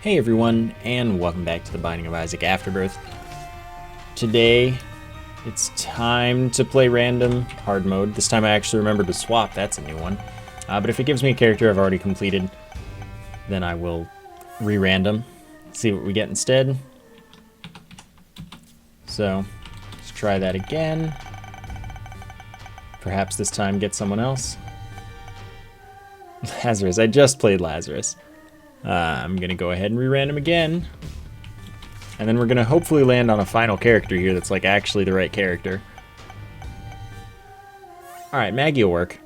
Hey everyone, and welcome back to the Binding of Isaac Afterbirth. Today, it's time to play random hard mode. This time I actually remembered to swap, that's a new one. But if it gives me a character I've already completed, then I will re-random, see what we get instead. So, let's try that again. Perhaps this time get someone else. Lazarus, I just played Lazarus. I'm going to go ahead and re-random again. And then we're going to hopefully land on a final character here that's like actually the right character. Alright, Maggie will work.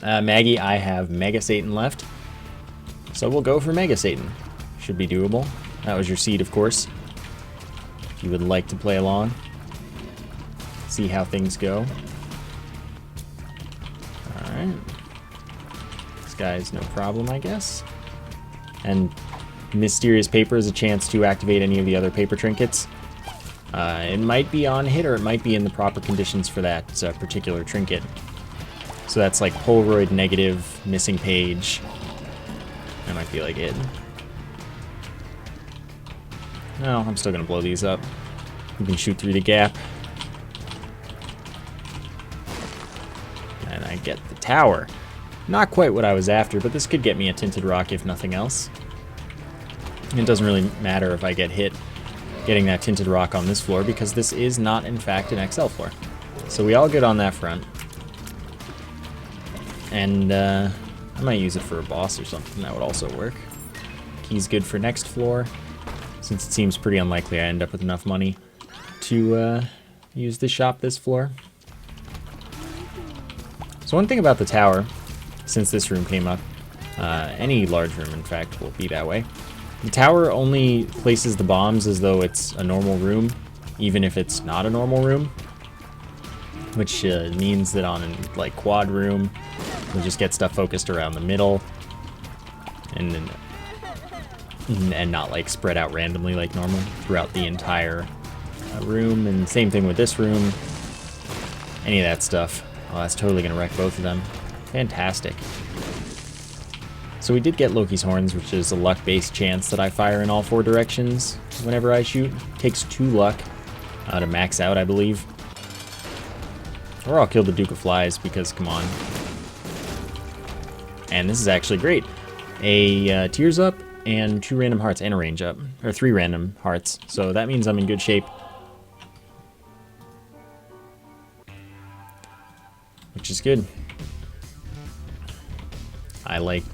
Maggie, I have Mega Satan left. So we'll go for Mega Satan. Should be doable. That was your seed, of course. If you would like to play along. See how things go. Alright. This guy's no problem, I guess. And Mysterious Paper is a chance to activate any of the other paper trinkets. It might be on hit or it might be in the proper conditions for that particular trinket. So that's like Polaroid negative, missing page. That might be like it. No, I'm still going to blow these up. You can shoot through the gap. And I get the tower. Not quite what I was after, but this could get me a Tinted Rock if nothing else. It doesn't really matter if I get hit getting that Tinted Rock on this floor, because this is not, in fact, an XL floor. So we all good on that front. And I might use it for a boss or something. That would also work. Key's good for next floor, since it seems pretty unlikely I end up with enough money to use the shop this floor. So one thing about the tower, since this room came up, any large room, in fact, will be that way. The tower only places the bombs as though it's a normal room, even if it's not a normal room. Which means that on a like quad room, we'll just get stuff focused around the middle, and not like spread out randomly like normal throughout the entire room. And same thing with this room. Any of that stuff. Oh, that's totally gonna wreck both of them. Fantastic. So we did get Loki's Horns, which is a luck-based chance that I fire in all four directions whenever I shoot. Takes 2 luck to max out, I believe. Or I'll kill the Duke of Flies, because come on. And this is actually great. A Tears Up and 2 random hearts and a range up. Or 3 random hearts. So that means I'm in good shape. Which is good. I like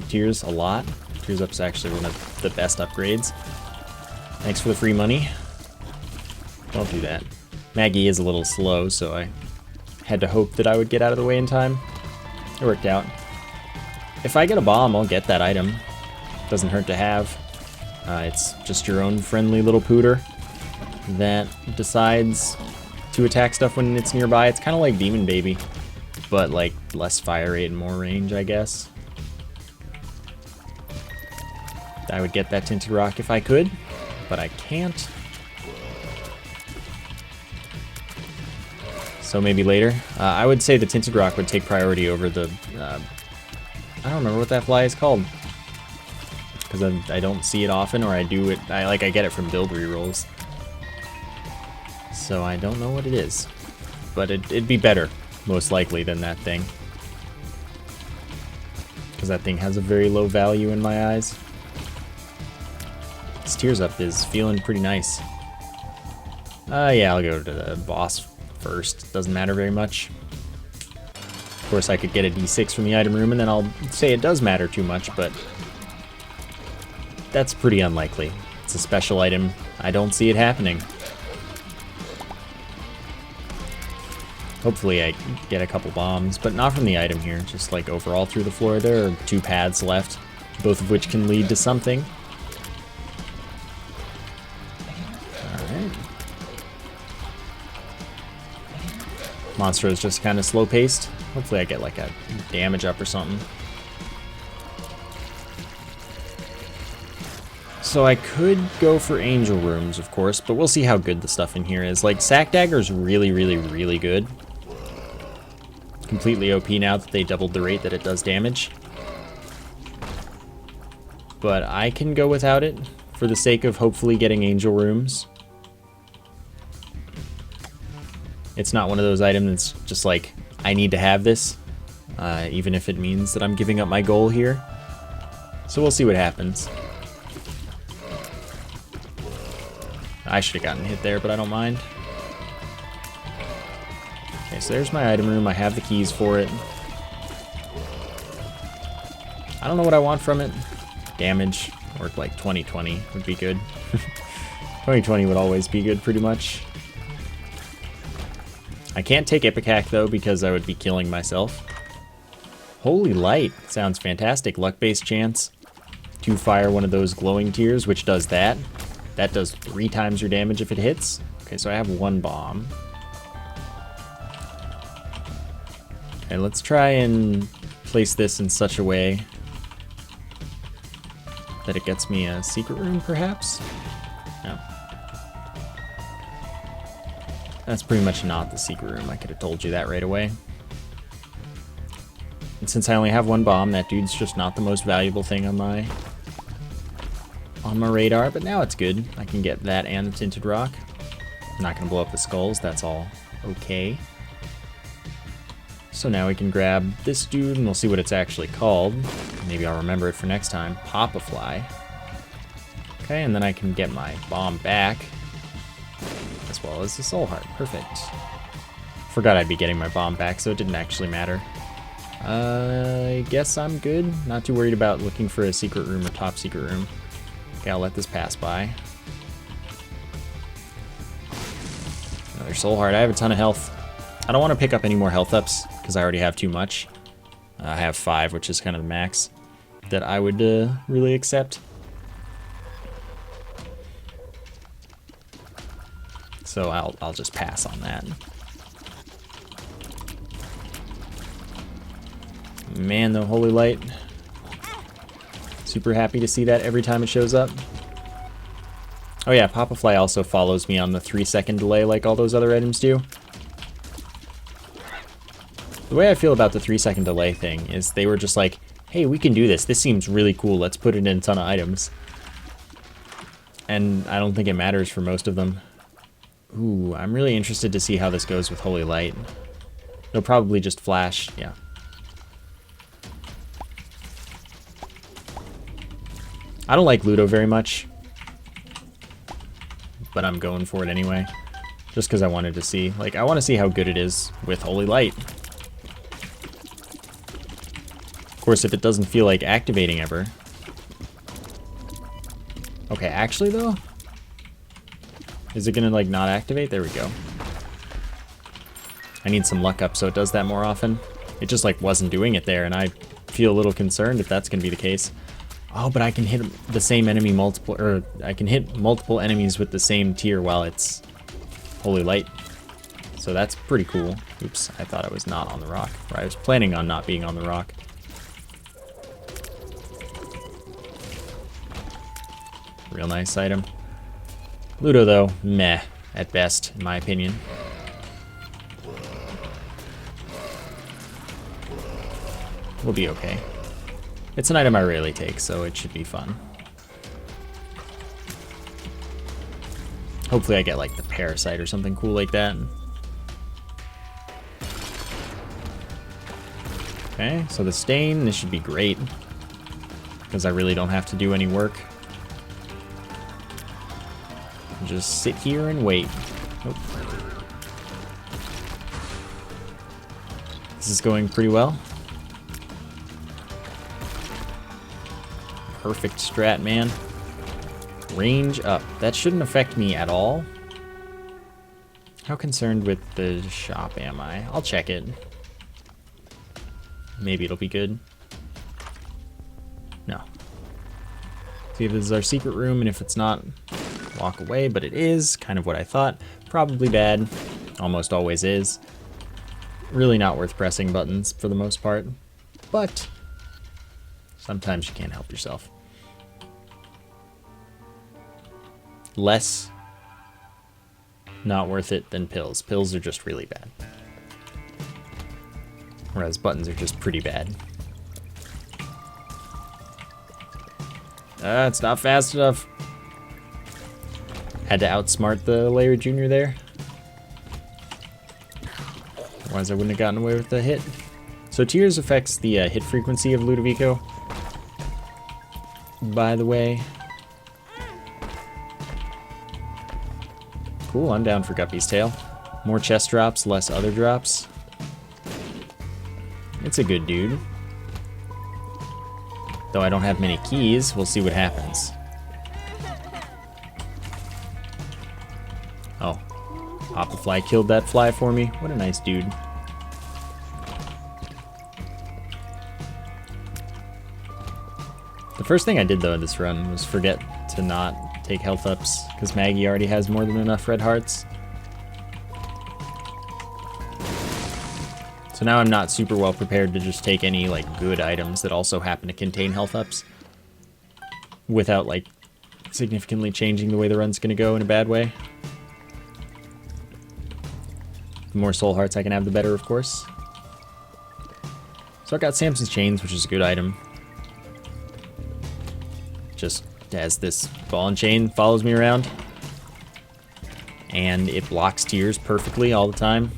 Tears a lot. Tears Up's actually one of the best upgrades. Thanks for the free money. Don't do that. Maggie is a little slow, so I had to hope that I would get out of the way in time. It worked out. If I get a bomb, I'll get that item. Doesn't hurt to have. It's just your own friendly little pooter that decides to attack stuff when it's nearby. It's kind of like Demon Baby, but like less fire rate and more range, I guess. I would get that Tinted Rock if I could, but I can't. So maybe later. I would say the Tinted Rock would take priority over the... I don't remember what that fly is called, because I don't see it often, or I do it... I get it from build rerolls. So I don't know what it is, but it'd be better, most likely, than that thing. Because that thing has a very low value in my eyes. This Tears Up is feeling pretty nice. Yeah, I'll go to the boss first. Doesn't matter very much. Of course, I could get a D6 from the item room, and then I'll say it does matter too much, but that's pretty unlikely. It's a special item. I don't see it happening. Hopefully I get a couple bombs, but not from the item here, just like overall through the floor. There are 2 paths left, both of which can lead to something. Alright. Monster is just kind of slow-paced. Hopefully I get like a damage up or something. So I could go for Angel Rooms, of course, but we'll see how good the stuff in here is. Like, Sack Dagger is really, really, really good. Completely OP now that they doubled the rate that it does damage. but I can go without it for the sake of hopefully getting angel rooms. It's not one of those items that's just like, I need to have this, even if it means that I'm giving up my goal here. So we'll see what happens. I should have gotten hit there, but I don't mind. Okay, so there's my item room. I have the keys for it. I don't know what I want from it. Damage, or like 2020 would be good. 2020 would always be good, pretty much. I can't take Ipecac though, because I would be killing myself. Holy Light sounds fantastic. Luck-based chance to fire one of those glowing tears, which does that. That does 3 times your damage if it hits. Okay, so I have 1 bomb. Okay, let's try and place this in such a way that it gets me a secret room, perhaps? No. That's pretty much not the secret room. I could have told you that right away. And since I only have 1 bomb, that dude's just not the most valuable thing on my radar, but now it's good. I can get that and the Tinted Rock. I'm not going to blow up the skulls. That's all okay. So now we can grab this dude, and we'll see what it's actually called. Maybe I'll remember it for next time. Pop-a-Fly. Okay, and then I can get my bomb back, as well as the Soul Heart. Perfect. Forgot I'd be getting my bomb back, so it didn't actually matter. I guess I'm good. Not too worried about looking for a secret room or top secret room. Okay, I'll let this pass by. Another Soul Heart. I have a ton of health. I don't want to pick up any more health ups, because I already have too much. I have 5, which is kind of the max that I would really accept. So I'll just pass on that. Man, the Holy Light. Super happy to see that every time it shows up. Oh yeah, Pop-a-Fly also follows me on the 3-second delay like all those other items do. The way I feel about the 3-second delay thing is they were just like, hey, we can do this. This seems really cool. Let's put it in a ton of items. And I don't think it matters for most of them. Ooh, I'm really interested to see how this goes with Holy Light. They'll probably just flash, yeah. I don't like Ludo very much, but I'm going for it anyway, just because I wanted to see. Like, I want to see how good it is with Holy Light. Of course, if it doesn't feel like activating ever. Okay, actually though, is it gonna like not activate? There we go. I need some luck up so it does that more often. It just like wasn't doing it there, and I feel a little concerned if that's gonna be the case. Oh, but I can hit the same enemy I can hit multiple enemies with the same tier while it's Holy Light. So that's pretty cool. Oops, I thought I was not on the rock. Or I was planning on not being on the rock. Real nice item. Ludo though, meh, at best, in my opinion. We'll be okay. It's an item I rarely take, so it should be fun. Hopefully I get like the Parasite or something cool like that. Okay, so the Stain, this should be great, because I really don't have to do any work. Just sit here and wait. Nope. This is going pretty well. Perfect strat, man. Range up. That shouldn't affect me at all. How concerned with the shop am I? I'll check it. Maybe it'll be good. No. See if this is our secret room, and if it's not, walk away, but it is. Kind of what I thought. Probably bad. Almost always is. Really not worth pressing buttons for the most part. But sometimes you can't help yourself. Less not worth it than pills. Pills are just really bad. Whereas buttons are just pretty bad. It's not fast enough. Had to outsmart the Layer Junior there. Otherwise I wouldn't have gotten away with the hit. So Tears affects the hit frequency of Ludovico, by the way. Cool, I'm down for Guppy's Tail. More chest drops, less other drops. It's a good dude. Though I don't have many keys, we'll see what happens. Oh, Hoppafly killed that fly for me. What a nice dude. The first thing I did though in this run was forget to not take health ups, because Maggie already has more than enough red hearts. So now I'm not super well prepared to just take any like good items that also happen to contain health ups without like significantly changing the way the run's gonna go in a bad way. The more soul hearts I can have, the better, of course. So I got Samson's Chains, which is a good item. Just as this ball and chain follows me around. And it blocks tears perfectly all the time.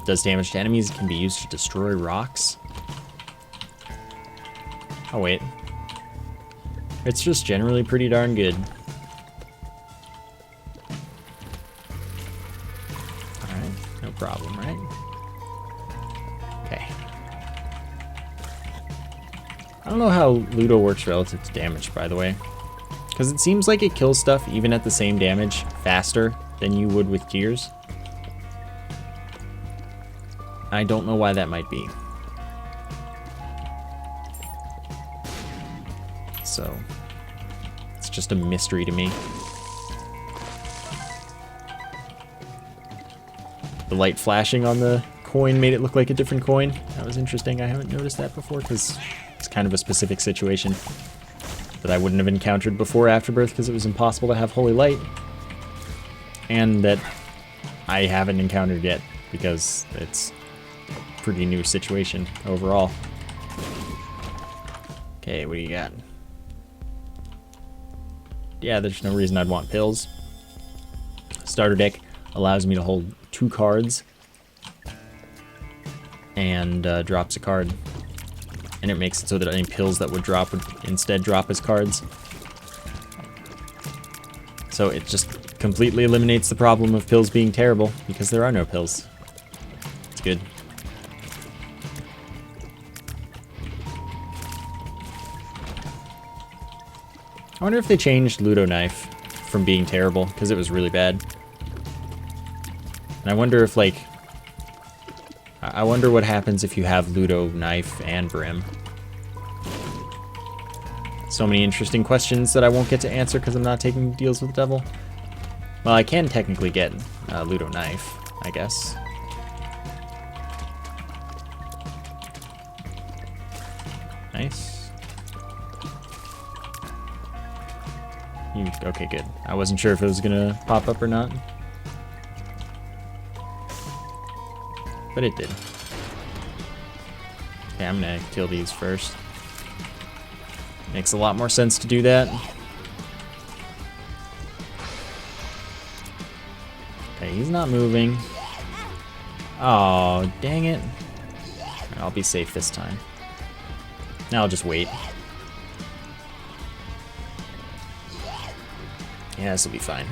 Does damage to enemies. It can be used to destroy rocks. Oh, wait. It's just generally pretty darn good. Alright, no problem, right? Okay. I don't know how Ludo works relative to damage, by the way. Because it seems like it kills stuff even at the same damage faster than you would with tears. I don't know why that might be. So, it's just a mystery to me. The light flashing on the coin made it look like a different coin. That was interesting. I haven't noticed that before because it's kind of a specific situation that I wouldn't have encountered before Afterbirth because it was impossible to have Holy Light. And that I haven't encountered yet because it's a pretty new situation overall. Okay, what do you got? Yeah, there's no reason I'd want pills. Starter deck allows me to hold 2 cards and drops a card. And it makes it so that any pills that would drop would instead drop as cards. So it just completely eliminates the problem of pills being terrible because there are no pills. It's good. I wonder if they changed Ludo Knife from being terrible, because it was really bad. And I wonder if, like... I wonder what happens if you have Ludo Knife and Brim. So many interesting questions that I won't get to answer because I'm not taking deals with the devil. Well, I can technically get Ludo Knife, I guess. Nice. Okay, good. I wasn't sure if it was gonna pop up or not. But it did. Okay, I'm gonna kill these first. Makes a lot more sense to do that. Okay, he's not moving. Oh, dang it. I'll be safe this time. Now I'll just wait. Yeah, this will be fine.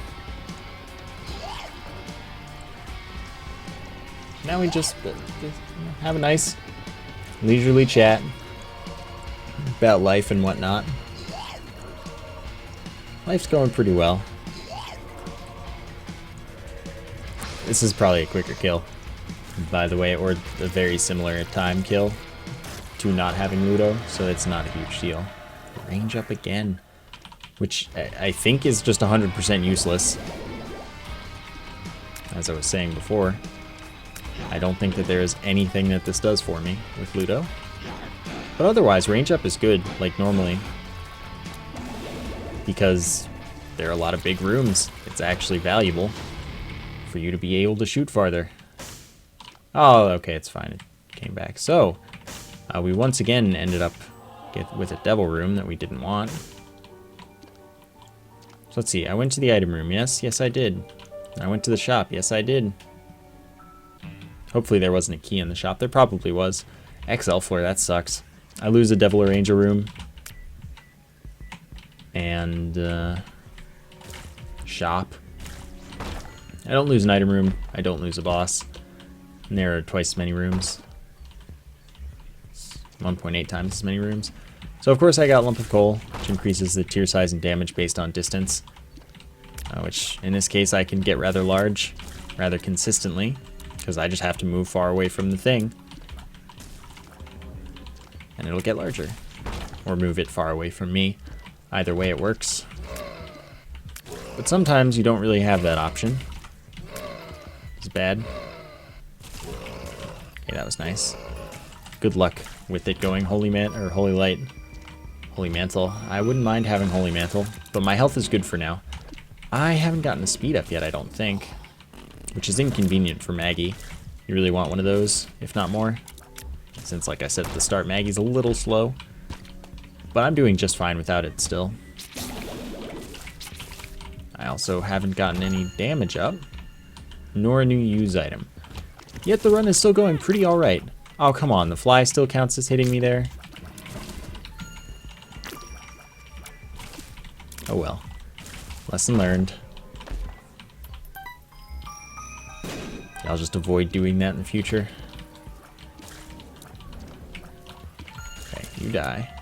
Now we just have a nice leisurely chat about life and whatnot. Life's going pretty well. This is probably a quicker kill, by the way, or a very similar time kill to not having Ludo, so it's not a huge deal. Range up again, which I think is just 100% useless. As I was saying before, I don't think that there is anything that this does for me with Ludo. But otherwise, range up is good, like normally. Because there are a lot of big rooms. It's actually valuable for you to be able to shoot farther. Oh, okay, it's fine. It came back. So, we once again ended up with a devil room that we didn't want. So let's see. I went to the item room. Yes, I did. I went to the shop. Yes, I did. Hopefully there wasn't a key in the shop. There probably was. XL floor, that sucks. I lose a Devil or Angel room. And, shop. I don't lose an item room. I don't lose a boss. And there are twice as many rooms. 1.8 times as many rooms. So of course I got Lump of Coal, which increases the tier size and damage based on distance. Which in this case I can get rather large, rather consistently, because I just have to move far away from the thing. And it'll get larger. Or move it far away from me. Either way it works. But sometimes you don't really have that option. It's bad. Okay, that was nice. Good luck with it going Holy Light. Holy Mantle. I wouldn't mind having Holy Mantle, but my health is good for now. I haven't gotten a speed up yet, I don't think. Which is inconvenient for Maggie. You really want one of those, if not more. Since, like I said at the start, Maggie's a little slow. But I'm doing just fine without it still. I also haven't gotten any damage up. Nor a new use item. Yet the run is still going pretty alright. Oh, come on, the fly still counts as hitting me there? Oh well. Lesson learned. I'll just avoid doing that in the future. Okay, you die.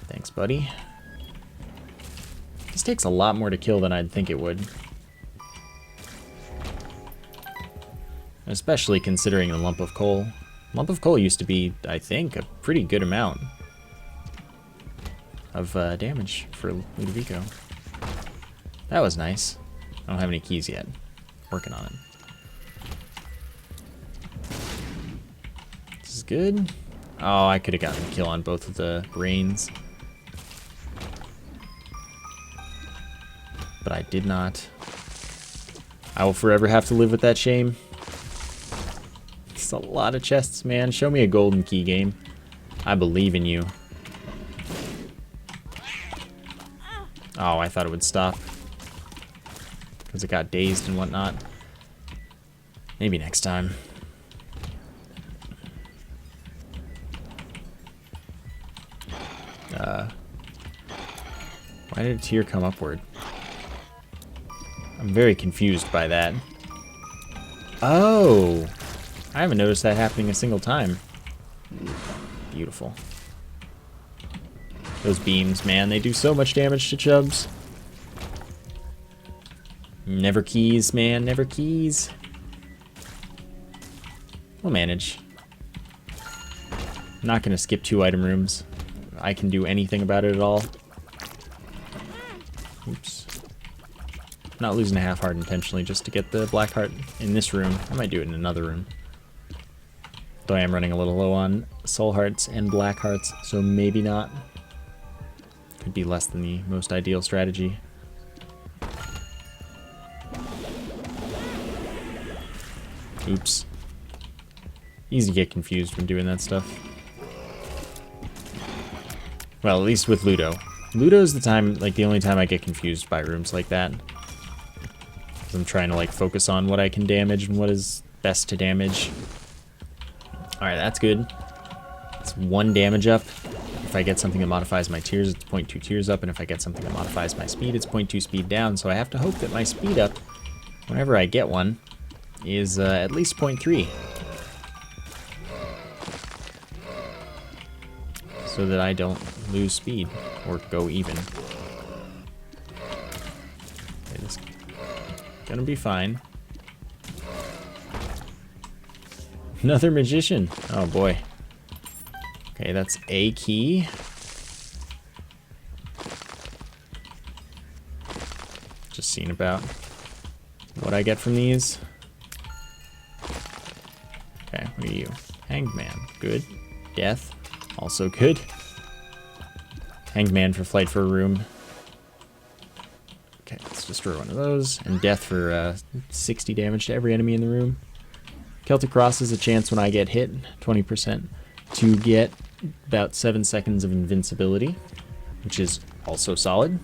Thanks, buddy. This takes a lot more to kill than I'd think it would. Especially considering the Lump of Coal. Lump of Coal used to be, I think, a pretty good amount of damage for Ludovico. That was nice. I don't have any keys yet. Working on it. This is good. Oh, I could have gotten a kill on both of the brains. But I did not. I will forever have to live with that shame. It's a lot of chests, man. Show me a golden key game. I believe in you. Oh, I thought it would stop. Because it got dazed and whatnot. Maybe next time. Why did a tier come upward? I'm very confused by that. Oh! I haven't noticed that happening a single time. Beautiful. Those beams, man, they do so much damage to chubs. Never keys, man, never keys. We'll manage. I'm not gonna skip 2 item rooms. I can do anything about it at all. Oops. Not losing a half heart intentionally just to get the black heart in this room. I might do it in another room. Though I am running a little low on soul hearts and black hearts, so maybe not. Could be less than the most ideal strategy. Oops. Easy to get confused when doing that stuff. Well, at least with Ludo. Ludo's the time, like the only time I get confused by rooms like that. 'Cause I'm trying to like focus on what I can damage and what is best to damage. Alright, that's good. It's 1 damage up. If I get something that modifies my tiers, it's 0.2 tiers up, and if I get something that modifies my speed, it's 0.2 speed down, so I have to hope that my speed up, whenever I get one, is at least 0.3. So that I don't lose speed, or go even. Okay, this is gonna be fine. Another magician. Oh boy. Okay, that's a key. Just seeing about what I get from these. Okay, what are you? Hanged Man. Good. Death. Also good. Hanged Man for flight for a room. Okay, let's destroy one of those. And death for 60 damage to every enemy in the room. Celtic Cross is a chance when I get hit, 20%, to get about 7 seconds of invincibility, which is also solid.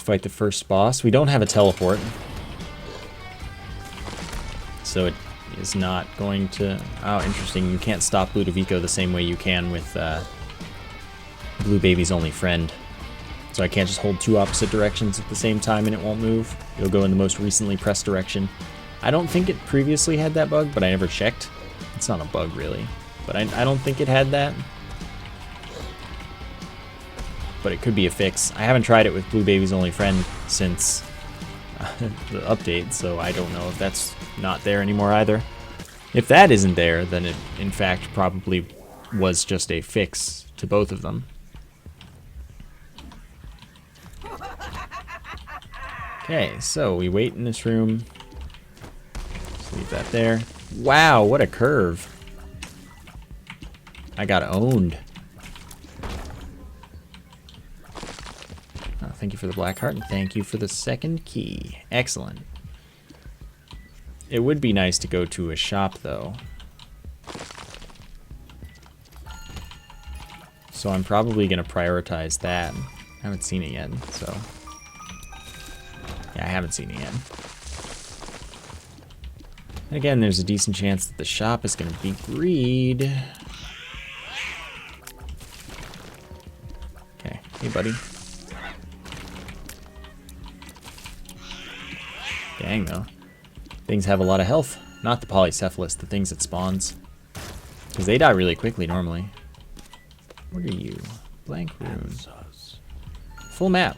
fight the first boss. We don't have a teleport, so it is not going to... Oh, interesting. You can't stop Ludovico the same way you can with Blue Baby's only friend. So I can't just hold two opposite directions at the same time and it won't move. It'll go in the most recently pressed direction. I don't think it previously had that bug, but I never checked. It's not a bug, really. But I don't think it had that. But it could be a fix. I haven't tried it with Blue Baby's only friend since the update, so I don't know if that's not there anymore either. If that isn't there, then it in fact probably was just a fix to both of them. Okay, so we wait in this room. Just leave that there. Wow, what a curve. I got owned. Oh, thank you for the black heart, and thank you for the second key. Excellent. It would be nice to go to a shop, though. So I'm probably going to prioritize that. I haven't seen it yet, so... Yeah, I haven't seen it yet. And again, there's a decent chance that the shop is going to be greed. Okay, hey buddy. Dang though. Things have a lot of health. Not the polycephalus, the things it spawns. Because they die really quickly normally. What are you? Blank rune. Full map.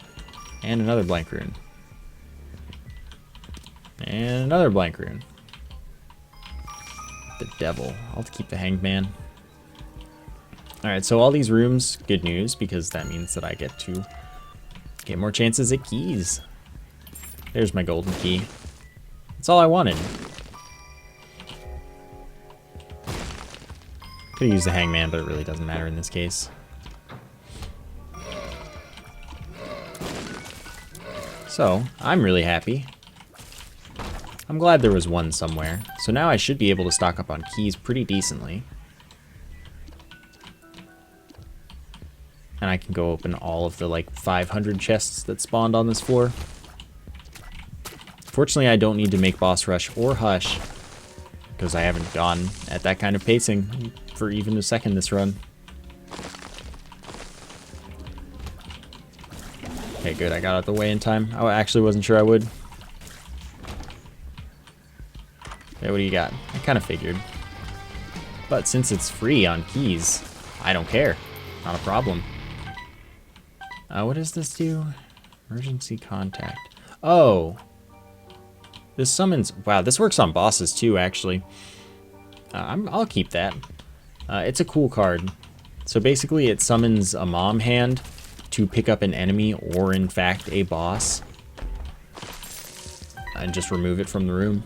And another blank rune. And another blank rune. The devil. I'll have to keep the hanged man. Alright, so all these rooms, good news, because that means that I get to get more chances at keys. There's my golden key. That's all I wanted. Could have used the hangman, but it really doesn't matter in this case. So, I'm really happy. I'm glad there was one somewhere. So now I should be able to stock up on keys pretty decently. And I can go open all of the like 500 chests that spawned on this floor. Fortunately, I don't need to make boss rush or hush, because I haven't gone at that kind of pacing for even a second this run. Okay, good. I got out of the way in time. I actually wasn't sure I would. Okay, what do you got? I kind of figured. But since it's free on keys, I don't care. Not a problem. What does this do? Emergency contact. Oh. This summons... Wow, this works on bosses too, actually. I'll keep that. It's a cool card. So basically it summons a mom hand to pick up an enemy or, in fact, a boss. And just remove it from the room.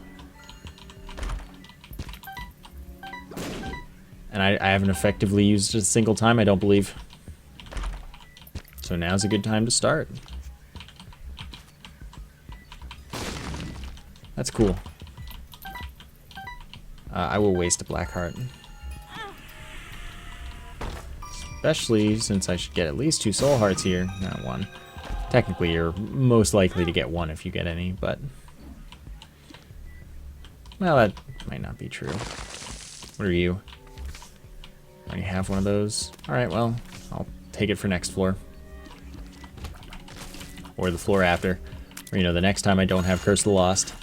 And I haven't effectively used it a single time, I don't believe. So now's a good time to start. That's cool. I will waste a black heart. Especially since I should get at least 2 soul hearts here. Not 1. Technically, you're most likely to get 1 if you get any, but... Well, that might not be true. What are you? Already have one of those. Alright, well, I'll take it for next floor. Or the floor after. Or, you know, the next time I don't have Curse of the Lost.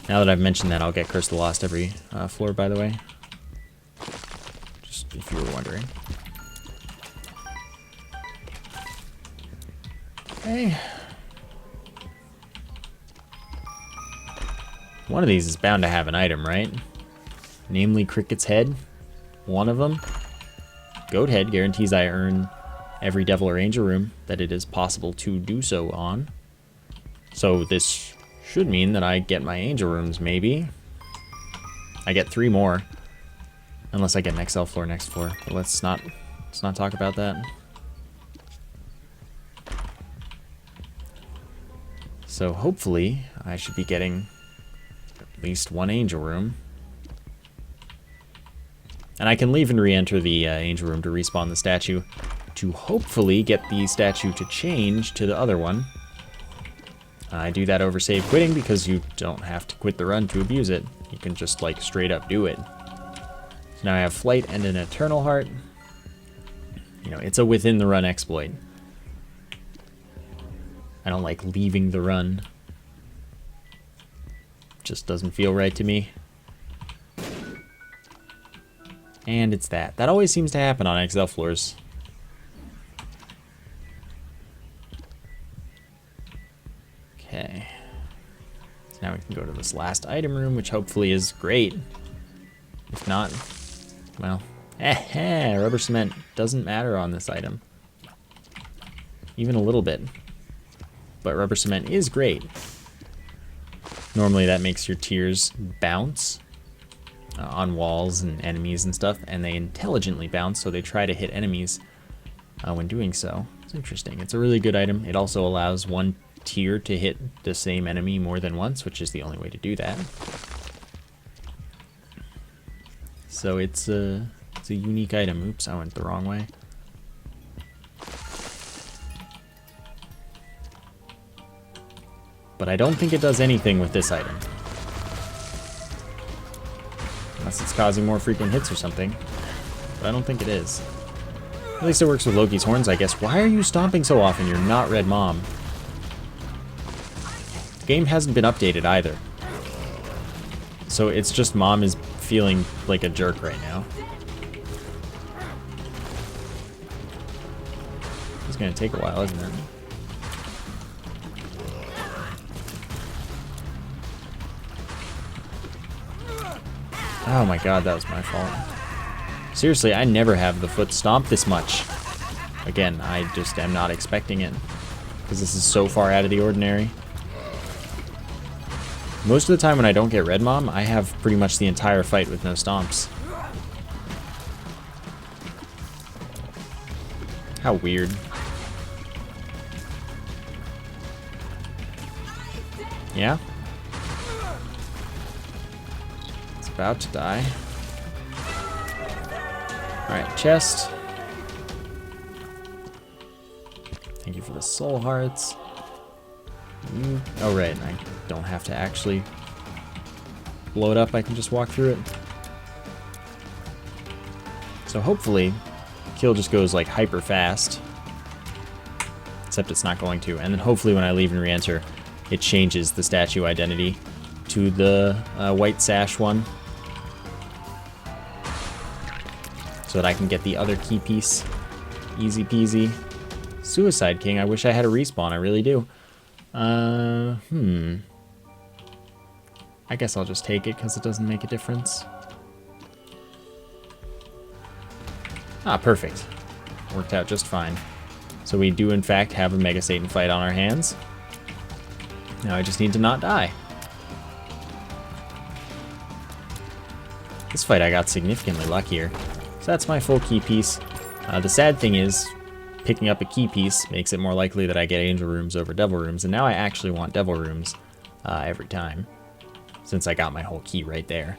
Now that I've mentioned that, I'll get Curse of the Lost every floor, by the way. Just if you were wondering. Okay. One of these is bound to have an item, right? Namely Cricket's Head. One of them. Goat Head guarantees I earn every Devil or Angel room that it is possible to do so on. So this should mean that I get my Angel rooms, maybe. I get 3 more. Unless I get an XL floor next floor. But let's not talk about that. So hopefully I should be getting at least 1 Angel room. And I can leave and re-enter the Angel room to respawn the statue. to hopefully get the statue to change to the other one. I do that over save quitting because you don't have to quit the run to abuse it. You can just like straight up do it. So now I have flight and an eternal heart. You know, it's a within the run exploit. I don't like leaving the run. Just doesn't feel right to me. And it's that. That always seems to happen on XL floors. Okay. So now we can go to this last item room, which hopefully is great. If not, well, rubber cement doesn't matter on this item. Even a little bit. But rubber cement is great. Normally that makes your tears bounce on walls and enemies and stuff, and they intelligently bounce, so they try to hit enemies when doing so. It's interesting. It's a really good item. It also allows one tear to hit the same enemy more than once, which is the only way to do that. So it's a unique item. Oops, I went the wrong way. But I don't think it does anything with this item. Unless it's causing more frequent hits or something. But I don't think it is. At least it works with Loki's horns, I guess. Why are you stomping so often? You're not Red Mom. The game hasn't been updated either. So it's just Mom is feeling like a jerk right now. It's gonna take a while, isn't it? Oh my god, that was my fault. Seriously, I never have the foot stomp this much. Again, I just am not expecting it. Because this is so far out of the ordinary. Most of the time when I don't get Red Mom, I have pretty much the entire fight with no stomps. How weird. Yeah? About to die. Alright, chest. Thank you for the soul hearts. Oh right, I don't have to actually blow it up, I can just walk through it. So hopefully, kill just goes like hyper fast. Except it's not going to. And then hopefully when I leave and re-enter, it changes the statue identity to the white sash one. So that I can get the other key piece. Easy peasy. Suicide King, I wish I had a respawn, I really do. I guess I'll just take it because it doesn't make a difference. Ah, perfect. Worked out just fine. So we do in fact have a Mega Satan fight on our hands. Now I just need to not die. This fight I got significantly luckier. So that's my full key piece. The sad thing is, picking up a key piece makes it more likely that I get angel rooms over devil rooms, and now I actually want devil rooms every time, since I got my whole key right there.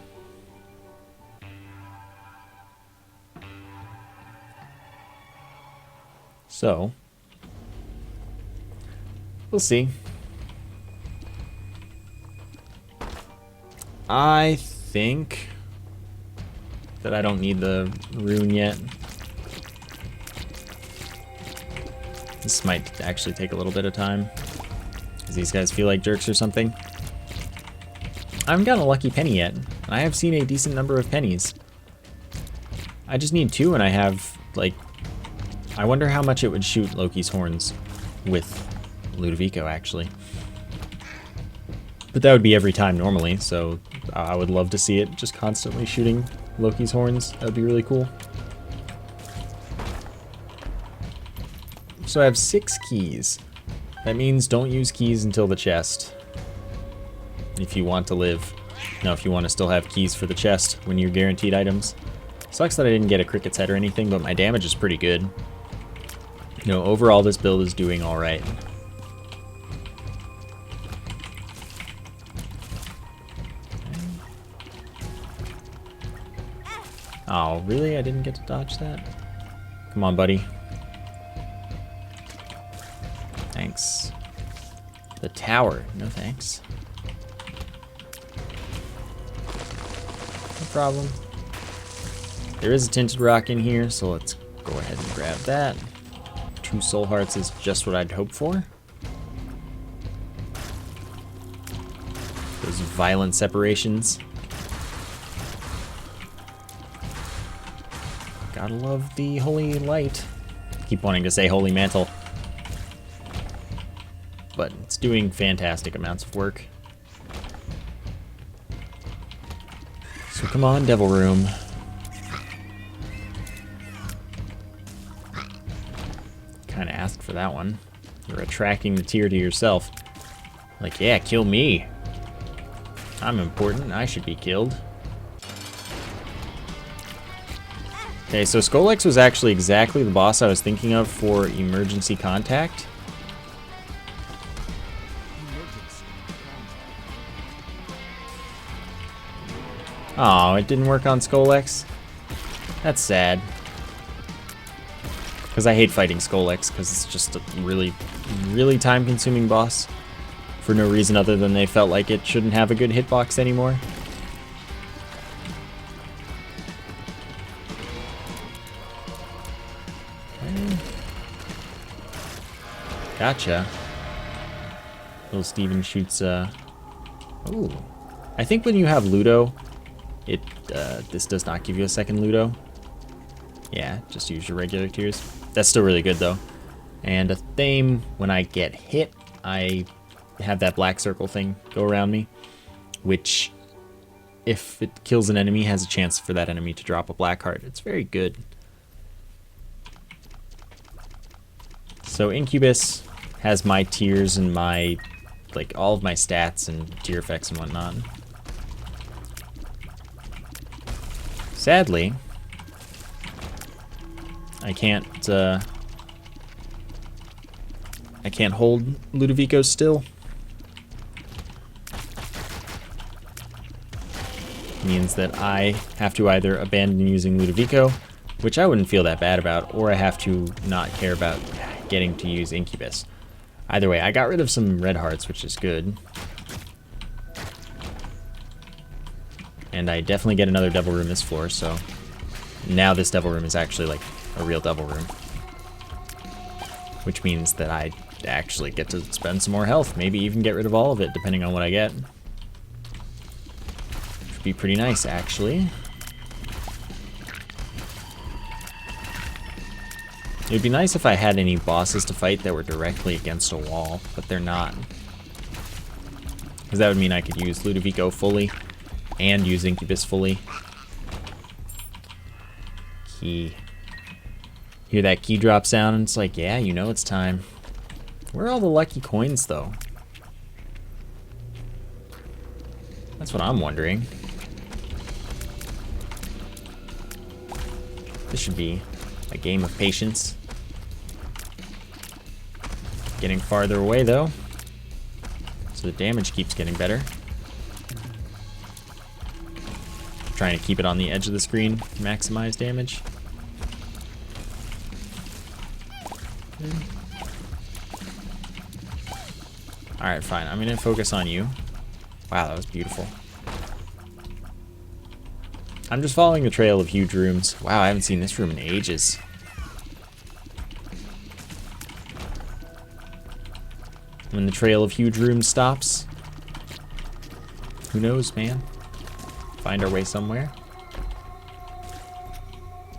So, we'll see. I think that I don't need the rune yet. This might actually take a little bit of time. Does these guys feel like jerks or something? I haven't gotten a lucky penny yet, and I have seen a decent number of pennies. I just need 2 and I have, like... I wonder how much it would shoot Loki's horns with Ludovico, actually. But that would be every time normally, so I would love to see it just constantly shooting Loki's horns. That would be really cool. So I have 6 keys. That means don't use keys until the chest. If you want to live. No, if you want to still have keys for the chest when you're guaranteed items. Sucks that I didn't get a cricket's head or anything, but my damage is pretty good. You know, overall this build is doing alright. Oh, really? I didn't get to dodge that? Come on, buddy. thanks. The tower, no thanks. No problem. There is a tinted rock in here, so let's go ahead and grab that. 2 soul hearts is just what I'd hope for. Those violent separations. Gotta love the holy light. Keep wanting to say holy mantle. But it's doing fantastic amounts of work. So come on, Devil Room. Kinda asked for that one. You're attracting the tear to yourself. Like, yeah, kill me. I'm important, I should be killed. Okay, so Skolex was actually exactly the boss I was thinking of for emergency contact. Oh, it didn't work on Skolex? That's sad. Because I hate fighting Skolex, because it's just a really, really time-consuming boss. For no reason other than they felt like it shouldn't have a good hitbox anymore. Okay. Gotcha. Little Steven shoots, Ooh. I think when you have Ludo, this does not give you a second Ludo. Yeah, just use your regular tears. That's still really good though. And a theme, when I get hit, I have that black circle thing go around me, which, if it kills an enemy, has a chance for that enemy to drop a black heart. It's very good. So Incubus has my tears and my, like, all of my stats and tear effects and whatnot. Sadly, I can't hold Ludovico still. Means that I have to either abandon using Ludovico, which I wouldn't feel that bad about, or I have to not care about getting to use Incubus. Either way, I got rid of some red hearts, which is good. And I definitely get another devil room this floor, so now this devil room is actually like a real devil room. Which means that I actually get to spend some more health, maybe even get rid of all of it, depending on what I get. Which would be pretty nice, actually. It would be nice if I had any bosses to fight that were directly against a wall, but they're not. Because that would mean I could use Ludovico fully and use Incubus fully. Key. Hear that key drop sound and it's like, yeah, you know it's time. Where are all the lucky coins though? That's what I'm wondering. This should be a game of patience. Getting farther away though, so the damage keeps getting better. Trying to keep it on the edge of the screen, maximize damage. Alright, fine. I'm gonna focus on you. Wow, that was beautiful. I'm just following the trail of huge rooms. Wow, I haven't seen this room in ages. When the trail of huge rooms stops, who knows, man? Find our way somewhere.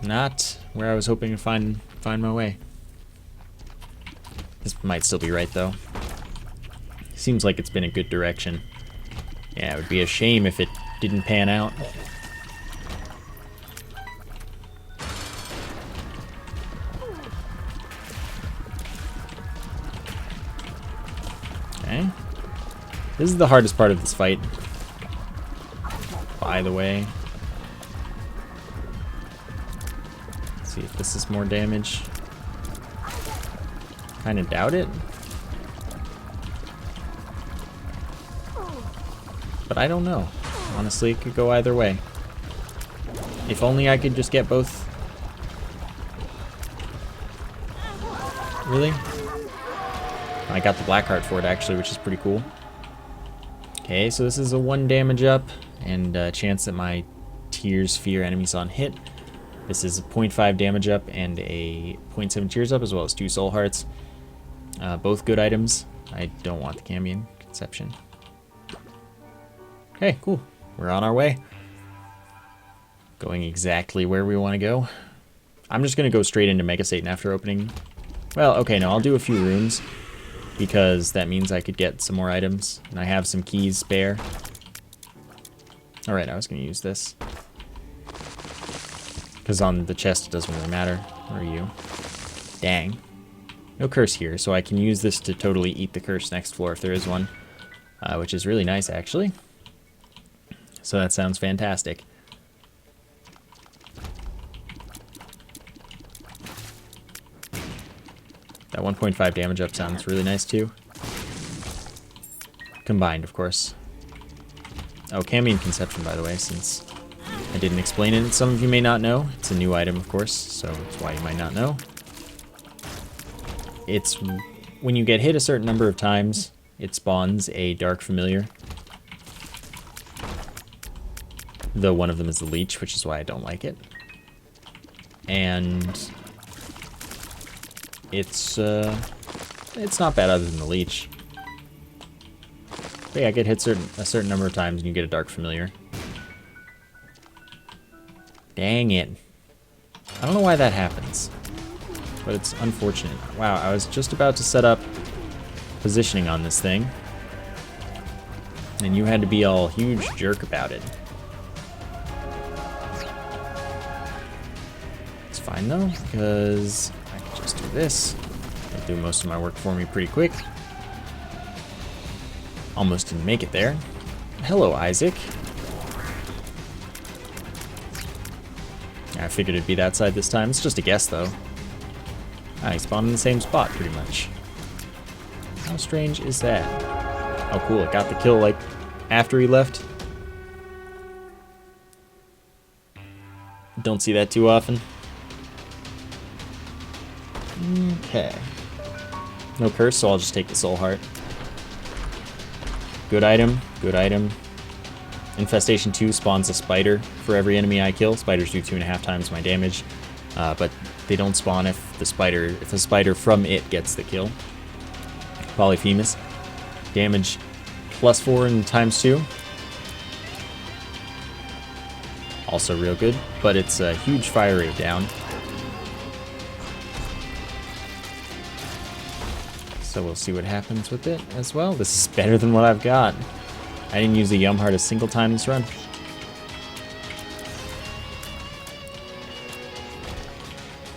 Not where I was hoping to find my way. This might still be right though. Seems like it's been a good direction. Yeah, it would be a shame if it didn't pan out. Okay. This is the hardest part of this fight, by the way. Let's see if this is more damage. Kinda doubt it. But I don't know. Honestly, it could go either way. If only I could just get both. Really? I got the black heart for it, actually, which is pretty cool. Okay, so this is a 1 damage up, and a chance that my tears fear enemies on hit. This is a 0.5 damage up and a 0.7 tears up, as well as 2 soul hearts. Both good items. I don't want the Cambion Conception. Okay, cool. We're on our way. Going exactly where we want to go. I'm just going to go straight into Mega Satan after opening. Well, okay, no, I'll do a few runes, because that means I could get some more items, and I have some keys spare. Alright, I was going to use this. Because on the chest it doesn't really matter. Where are you? Dang. No curse here, so I can use this to totally eat the curse next floor if there is one. Which is really nice, actually. So that sounds fantastic. That 1.5 damage up sounds really nice too. Combined, of course. Oh, Cambion Conception, by the way, since I didn't explain it. Some of you may not know. It's a new item, of course, so that's why you might not know. It's when you get hit a certain number of times, it spawns a Dark Familiar. Though one of them is the Leech, which is why I don't like it. And it's not bad other than the Leech. But yeah, get hit a certain number of times and you get a Dark Familiar. Dang it. I don't know why that happens, but it's unfortunate. Wow, I was just about to set up positioning on this thing, and you had to be all huge jerk about it. It's fine though, because I can just do this. It'll do most of my work for me pretty quick. Almost didn't make it there. Hello, Isaac. I figured it'd be that side this time. It's just a guess, though. Ah, he spawned in the same spot, pretty much. How strange is that? Oh, cool. It got the kill, like, after he left. Don't see that too often. Okay. No curse, so I'll just take the soul heart. Good item. Good item. Infestation 2 spawns a spider for every enemy I kill. Spiders do 2.5 times my damage, but they don't spawn if the spider from it gets the kill. Polyphemus. Damage +4 and ×2. Also real good, but it's a huge fire rate down. So we'll see what happens with it as well. This is better than what I've got. I didn't use the Yum Heart a single time this run.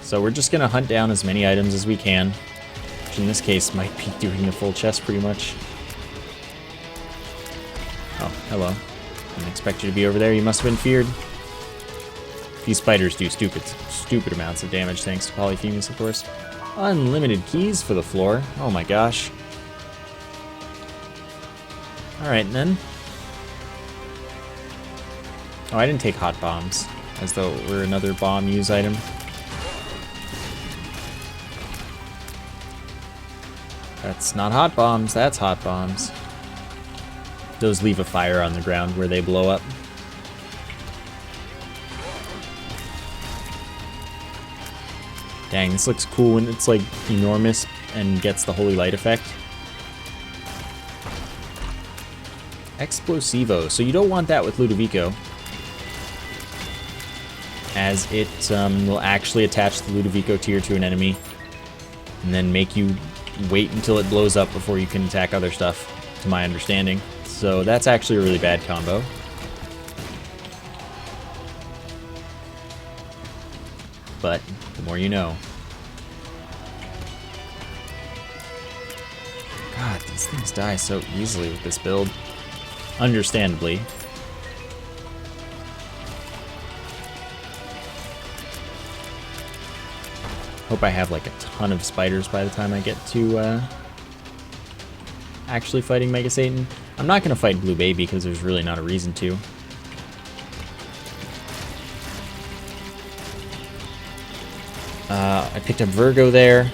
So we're just gonna hunt down as many items as we can, which in this case might be doing the full chest pretty much. Oh, hello. Didn't expect you to be over there. You must have been feared. These spiders do stupid amounts of damage thanks to Polyphemus, of course. Unlimited keys for the floor. Oh my gosh. Alright then. Oh, I didn't take hot bombs, as though it were another bomb use item. That's not hot bombs, that's hot bombs. Those leave a fire on the ground where they blow up. Dang, this looks cool when it's like enormous and gets the holy light effect. Explosivo. So you don't want that with Ludovico, as it will actually attach the Ludovico tier to an enemy and then make you wait until it blows up before you can attack other stuff, to my understanding. So that's actually a really bad combo. But the more you know. God, these things die so easily with this build. Understandably. Hope I have like a ton of spiders by the time I get to actually fighting Mega Satan. I'm not going to fight Blue Baby because there's really not a reason to. I picked up Virgo there.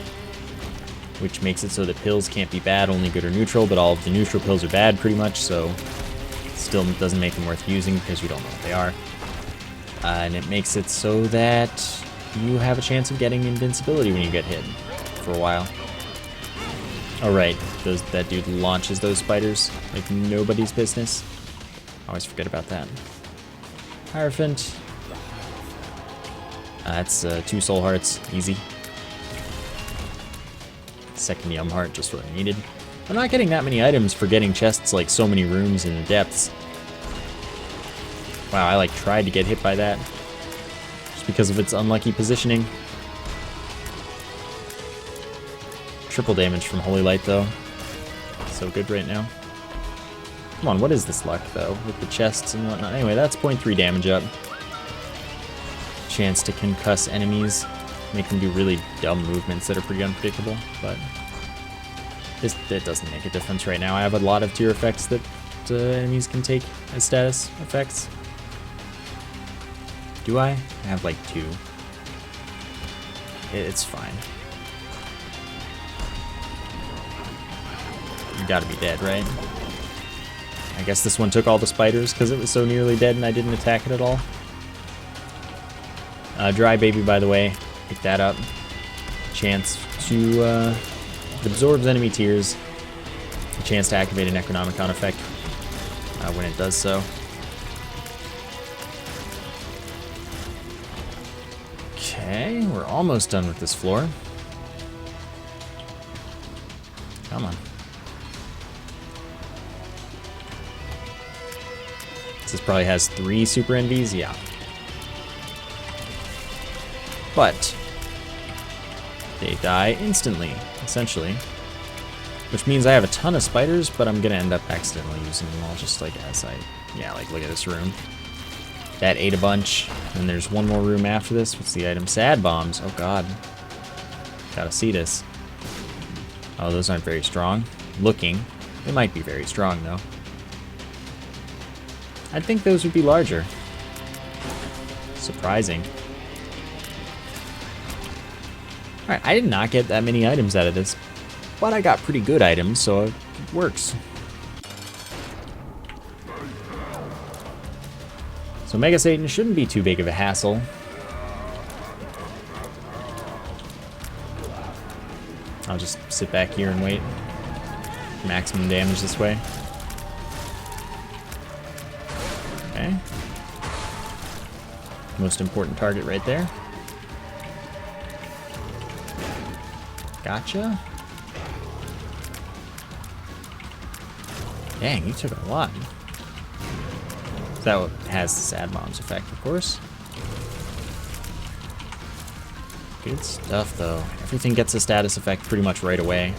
which makes it so that pills can't be bad, only good or neutral, but all of the neutral pills are bad pretty much, so still doesn't make them worth using because you don't know what they are. And it makes it so that you have a chance of getting invincibility when you get hit for a while. Oh right, that dude launches those spiders like nobody's business. I always forget about that. Hierophant. That's 2 soul hearts, easy. Second Yum Heart, just what I needed. I'm not getting that many items for getting chests like so many rooms in the depths. Wow, I like tried to get hit by that. Just because of its unlucky positioning. Triple damage from Holy Light though. So good right now. Come on, what is this luck though? With the chests and whatnot. Anyway, that's 0.3 damage up. Chance to concuss enemies. Make them do really dumb movements that are pretty unpredictable, but it doesn't make a difference right now. I have a lot of tier effects that enemies can take as status effects. Do I? I have like 2. It's fine. You gotta be dead, right? I guess this one took all the spiders because it was so nearly dead and I didn't attack it at all. Dry Baby, by the way. Pick that up. Chance to it absorbs enemy tears. A chance to activate an Necronomicon effect when it does so. Okay, we're almost done with this floor. Come on. This probably has 3 super envies, yeah. But they die instantly, essentially. Which means I have a ton of spiders, but I'm gonna end up accidentally using them all just like as yeah, like look at this room. That ate a bunch, and there's one more room after this. What's the item? Sad bombs, oh god. Gotta see this. Oh, those aren't very strong. Looking. They might be very strong though. I'd think those would be larger. Surprising. Alright, I did not get that many items out of this, but I got pretty good items, so it works. So Mega Satan shouldn't be too big of a hassle. I'll just sit back here and wait. Maximum damage this way. Okay. Most important target right there. Gotcha. Dang, you took a lot. That has the Sad Bombs effect, of course. Good stuff, though. Everything gets a status effect pretty much right away.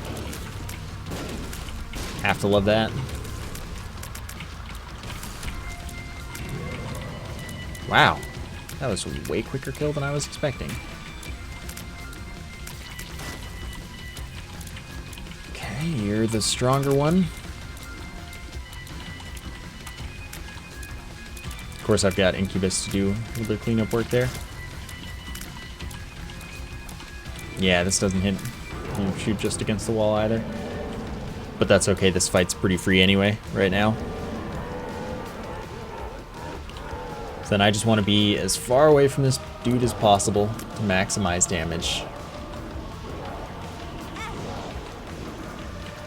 Have to love that. Wow. That was a way quicker kill than I was expecting. Okay, you're the stronger one. Of course, I've got Incubus to do a little bit of cleanup work there. Yeah, this doesn't hit. You know, shoot just against the wall either. But that's okay, this fight's pretty free anyway, right now. So then I just want to be as far away from this dude as possible to maximize damage.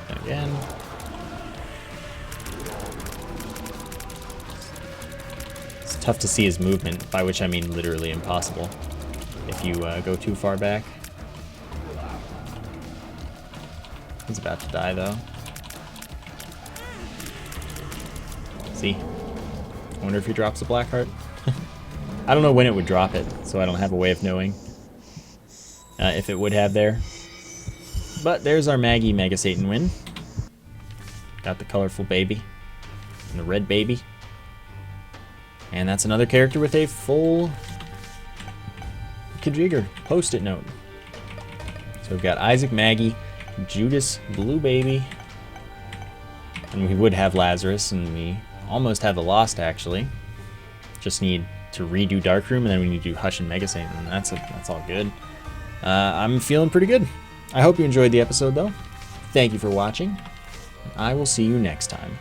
And again. It's tough to see his movement, by which I mean literally impossible if you go too far back. He's about to die though. See? I wonder if he drops a black heart. I don't know when it would drop it, so I don't have a way of knowing if it would have there. But there's our Maggie Mega Satan win. Got the colorful baby and the red baby. And that's another character with a full Kajigger post-it note. So we've got Isaac, Maggie, Judas, Blue Baby, and we would have Lazarus, and we almost have the Lost actually. Just need to redo Darkroom, and then we need to do Hush and Mega Satan, and that's all good. I'm feeling pretty good. I hope you enjoyed the episode, though. Thank you for watching. I will see you next time.